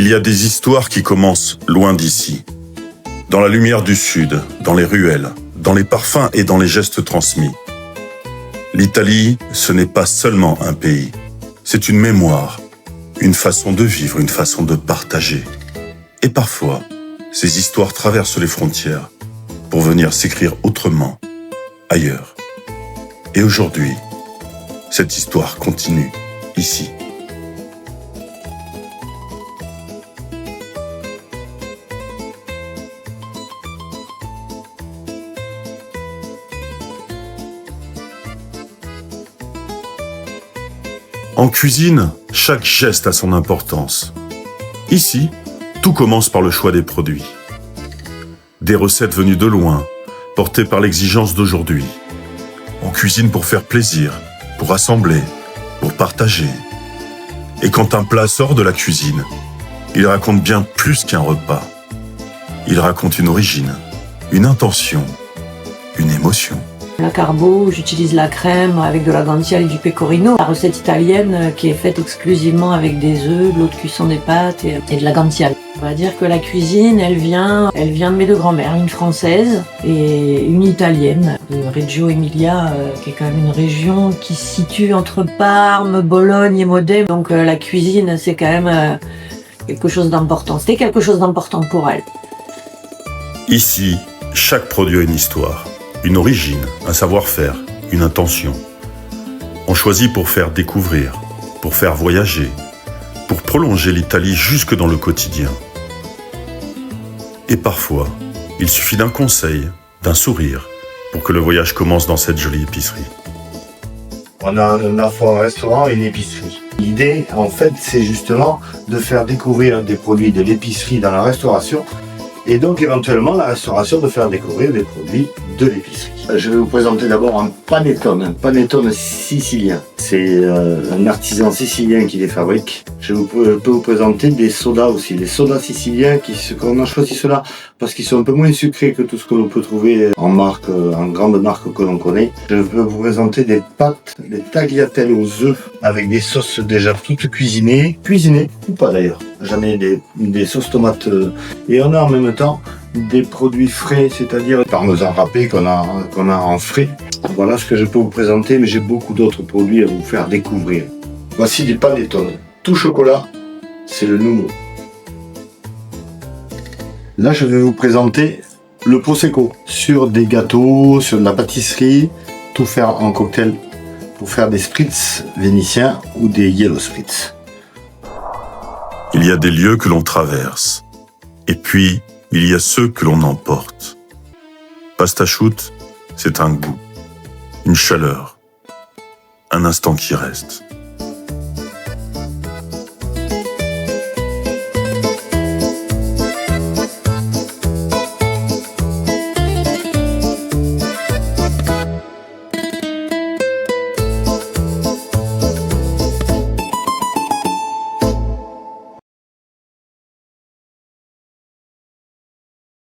Il y a des histoires qui commencent loin d'ici. Dans la lumière du Sud, dans les ruelles, dans les parfums et dans les gestes transmis. L'Italie, ce n'est pas seulement un pays. C'est une mémoire, une façon de vivre, une façon de partager. Et parfois, ces histoires traversent les frontières pour venir s'écrire autrement, ailleurs. Et aujourd'hui, cette histoire continue, ici. En cuisine, chaque geste a son importance. Ici, tout commence par le choix des produits. Des recettes venues de loin, portées par l'exigence d'aujourd'hui. On cuisine pour faire plaisir, pour rassembler, pour partager. Et quand un plat sort de la cuisine, il raconte bien plus qu'un repas. Il raconte une origine, une intention, une émotion. La carbo, j'utilise la crème avec de la guanciale et du pecorino. La recette italienne qui est faite exclusivement avec des œufs, de l'eau de cuisson des pâtes et de la guanciale. On va dire que la cuisine, elle vient de mes deux grands-mères, une française et une italienne, de Reggio Emilia, qui est quand même une région qui se situe entre Parme, Bologne et Modène. Donc la cuisine, c'est quand même quelque chose d'important. C'était quelque chose d'important pour elle. Ici, chaque produit a une histoire. Une origine, un savoir-faire, une intention. On choisit pour faire découvrir, pour faire voyager, pour prolonger l'Italie jusque dans le quotidien. Et parfois, il suffit d'un conseil, d'un sourire, pour que le voyage commence dans cette jolie épicerie. On a un restaurant et une épicerie. L'idée, en fait, c'est justement de faire découvrir des produits de l'épicerie dans la restauration et donc éventuellement la restauration de faire découvrir des produits de l'épicerie. Je vais vous présenter d'abord un panettone sicilien. C'est un artisan sicilien qui les fabrique. Je peux vous présenter des sodas aussi, des sodas siciliens qu'on a choisi cela parce qu'ils sont un peu moins sucrés que tout ce que l'on peut trouver en grande marque que l'on connaît. Je peux vous présenter des pâtes, des tagliatelles aux œufs avec des sauces déjà toutes cuisinées ou pas d'ailleurs. J'en ai des sauces tomates et on a en même temps des produits frais, c'est-à-dire parmesan râpé qu'on a en frais. Voilà ce que je peux vous présenter, mais j'ai beaucoup d'autres produits à vous faire découvrir. Voici des panettone, tout chocolat, c'est le nouveau. Là, je vais vous présenter le prosecco sur des gâteaux, sur de la pâtisserie, tout faire en cocktail pour faire des spritz vénitiens ou des yellow spritz. Il y a des lieux que l'on traverse. Et puis, il y a ceux que l'on emporte. Pastasciutto, c'est un goût, une chaleur, un instant qui reste.